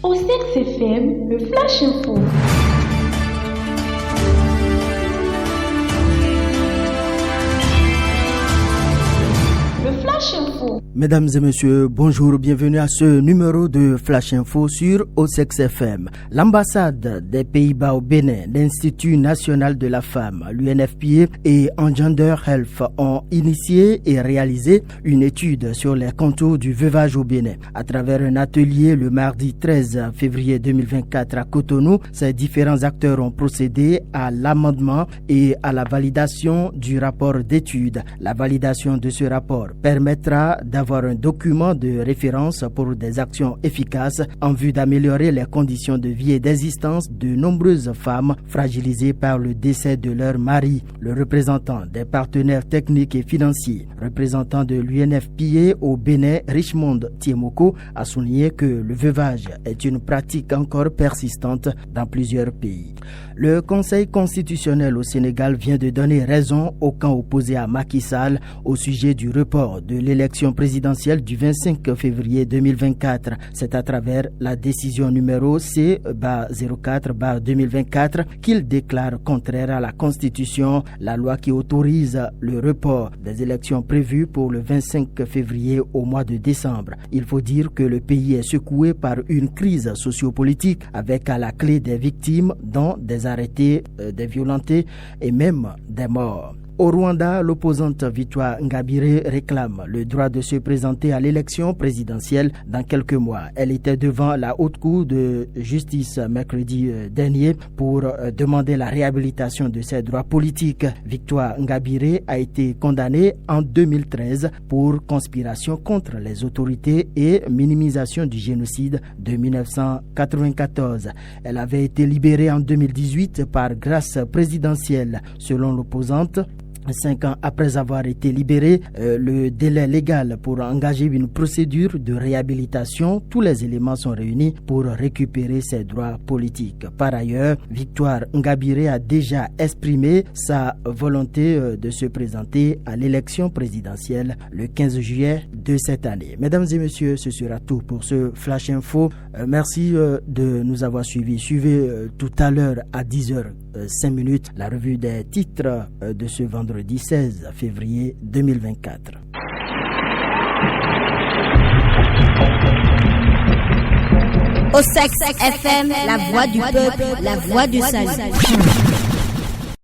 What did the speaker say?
Au CXFM, le Flash Info. Mesdames et messieurs, bonjour, bienvenue à ce numéro de Flash Info sur OSEX-FM. L'ambassade des Pays-Bas au Bénin, l'Institut national de la femme, l'UNFPA et Engender Health ont initié et réalisé une étude sur les contours du veuvage au Bénin. À travers un atelier le mardi 13 février 2024 à Cotonou, ces différents acteurs ont procédé à l'amendement et à la validation du rapport d'étude. La validation de ce rapport permettra d'avoir un document de référence pour des actions efficaces en vue d'améliorer les conditions de vie et d'existence de nombreuses femmes fragilisées par le décès de leur mari. Le représentant des partenaires techniques et financiers, représentant de l'UNFPA au Bénin, Richmond Tiemoko, a souligné que le veuvage est une pratique encore persistante dans plusieurs pays. Le Conseil constitutionnel au Sénégal vient de donner raison au camp opposé à Macky Sall au sujet du report de l'élection présidentielle du 25 février 2024. C'est à travers la décision numéro C-04-2024 qu'il déclare contraire à la Constitution, la loi qui autorise le report des élections prévues pour le 25 février au mois de décembre. Il faut dire que le pays est secoué par une crise sociopolitique avec à la clé des victimes, dont des arrêtés, des violentés et même des morts. Au Rwanda, l'opposante Victoire Ingabire réclame le droit de se présenter à l'élection présidentielle dans quelques mois. Elle était devant la Haute Cour de justice mercredi dernier pour demander la réhabilitation de ses droits politiques. Victoire Ingabire a été condamnée en 2013 pour conspiration contre les autorités et minimisation du génocide de 1994. Elle avait été libérée en 2018 par grâce présidentielle. Selon l'opposante, 5 ans après avoir été libéré, le délai légal pour engager une procédure de réhabilitation, tous les éléments sont réunis pour récupérer ses droits politiques. Par ailleurs, Victoire Ingabire a déjà exprimé sa volonté de se présenter à l'élection présidentielle le 15 juillet de cette année. Mesdames et messieurs, ce sera tout pour ce Flash Info. Merci de nous avoir suivis. Suivez tout à l'heure à 10h05 la revue des titres de ce vendredi 16 février 2024. OSEX FM, la voix du peuple, la voix du salut.